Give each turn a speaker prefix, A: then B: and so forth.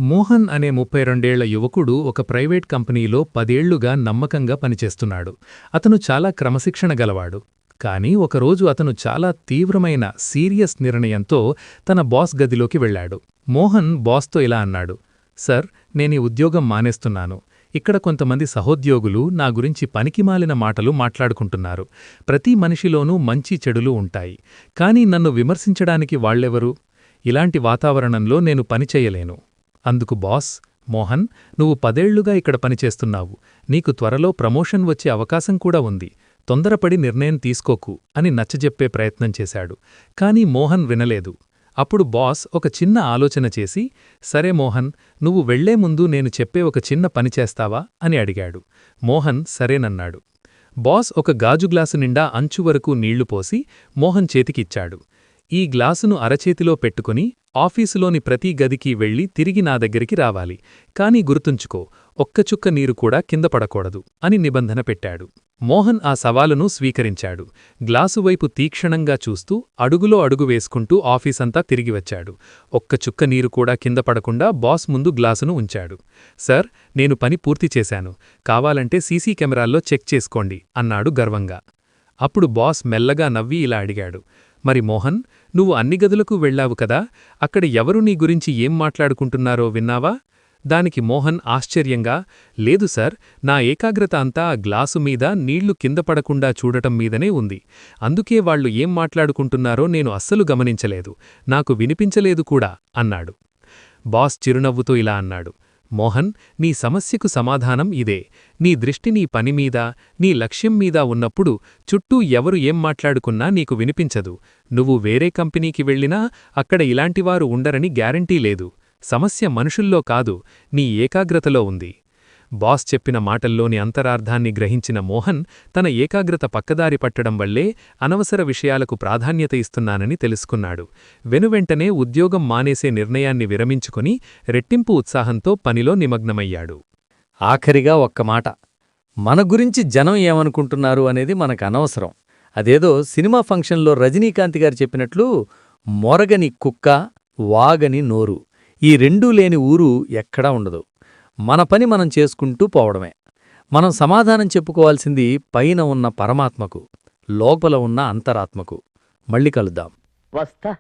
A: మోహన్ అనే 32 యువకుడు ఒక ప్రైవేట్ కంపెనీలో 10 ఏళ్లుగా నమ్మకంగా పనిచేస్తున్నాడు. అతను చాలా క్రమశిక్షణ గలవాడు. కానీ ఒకరోజు అతను చాలా తీవ్రమైన సీరియస్ నిర్ణయంతో తన బాస్ గదిలోకి వెళ్ళాడు. మోహన్ బాస్తో ఇలా అన్నాడు, "సర్, నేనీ ఉద్యోగం మానేస్తున్నాను. ఇక్కడ కొంతమంది సహోద్యోగులు నా గురించి పనికిమాలిన మాటలు మాట్లాడుకుంటున్నారు. ప్రతి మనిషిలోనూ మంచి చెడులు ఉంటాయి. కానీ నన్ను విమర్శించడానికి వాళ్ళెవరు? ఇలాంటి వాతావరణంలో నేను పనిచెయ్యలేను." అందుకు బాస్, "మోహన్, నువ్వు 10 ఏళ్లుగా ఇక్కడ పనిచేస్తున్నావు. నీకు త్వరలో ప్రమోషన్ వచ్చే అవకాశం కూడా ఉంది. తొందరపడి నిర్ణయం తీసుకోకు" అని నచ్చజెప్పే ప్రయత్నం చేశాడు. కానీ మోహన్ వినలేదు. అప్పుడు బాస్ ఒక చిన్న ఆలోచన చేసి, "సరే మోహన్, నువ్వు వెళ్లే ముందు నేను చెప్పే ఒక చిన్న పని చేస్తావా?" అని అడిగాడు. మోహన్ సరేనన్నాడు. బాస్ ఒక గాజు గ్లాసు నిండా అంచు వరకు నీళ్లు పోసి మోహన్ చేతికిచ్చాడు. "ఈ గ్లాసును అరచేతిలో పెట్టుకుని ఆఫీసులోని ప్రతి గదికి వెళ్లి తిరిగి నా దగ్గరికి రావాలి. కానీ గుర్తుంచుకో, ఒక్క చుక్క నీరు కూడా కింద పడకూడదు" అని నిబంధన పెట్టాడు. మోహన్ ఆ సవాలును స్వీకరించాడు. గ్లాసువైపు తీక్షణంగా చూస్తూ అడుగులో అడుగు వేసుకుంటూ ఆఫీసంతా తిరిగివచ్చాడు. ఒక్క చుక్క నీరు కూడా కింద పడకుండా బాస్ ముందు గ్లాసును ఉంచాడు. "సర్, నేను పని పూర్తి చేశాను. కావాలంటే సీసీ కెమెరాల్లో చెక్ చేసుకోండి" అన్నాడు గర్వంగా. అప్పుడు బాస్ మెల్లగా నవ్వి ఇలా అడిగాడు, "మరి మోహన్, నువ్వు అన్ని గదులకు వెళ్లావు కదా? అక్కడ ఎవరు నీ గురించి ఏం మాట్లాడుకుంటున్నారో విన్నావా?" దానికి మోహన్ ఆశ్చర్యంగా, "లేదు సార్, నా ఏకాగ్రత అంతా ఆ గ్లాసు మీద నీళ్లు కింద పడకుండా చూడటం మీదనే ఉంది. అందుకే వాళ్లు ఏం మాట్లాడుకుంటున్నారో నేను అస్సలు గమనించలేదు. నాకు వినిపించలేదు కూడా" అన్నాడు. బాస్ చిరునవ్వుతో ఇలా అన్నాడు, "మోహన్, నీ సమస్యకు సమాధానం ఇదే. నీ దృష్టి నీ పనిమీద, నీ లక్ష్యం మీద ఉన్నప్పుడు చుట్టూ ఎవరు ఏం మాట్లాడుకున్నా నీకు వినిపించదు. నువ్వు వేరే కంపెనీకి వెళ్ళినా అక్కడ ఇలాంటివారు ఉండరని గ్యారంటీ లేదు. సమస్య మనుషుల్లో కాదు, నీ ఏకాగ్రతలో ఉంది." బాస్ చెప్పిన మాటల్లోని అంతరార్థాన్ని గ్రహించిన మోహన్ తన ఏకాగ్రత పక్కదారి పట్టడం వల్లే అనవసర విషయాలకు ప్రాధాన్యత ఇస్తున్నానని తెలుసుకున్నాడు. వెనువెంటనే ఉద్యోగం మానేసే నిర్ణయాన్ని విరమించుకుని రెట్టింపు ఉత్సాహంతో పనిలో నిమగ్నమయ్యాడు.
B: ఆఖరిగా ఒక్క మాట, మన గురించి జనం ఏమనుకుంటున్నారు అనేది మనకనవసరం. అదేదో సినిమా ఫంక్షన్లో రజనీకాంత్ గారు చెప్పినట్లు, మొరగని కుక్క, వాగని నోరు, ఈ రెండూ లేని ఊరు ఎక్కడా ఉండదు. మన పని మనం చేసుకుంటూ పోవడమే. మనం సమాధానం చెప్పుకోవాల్సింది పైన ఉన్న పరమాత్మకు, లోపల ఉన్న అంతరాత్మకు. మళ్ళీ కలుద్దాం.
C: వస్తా.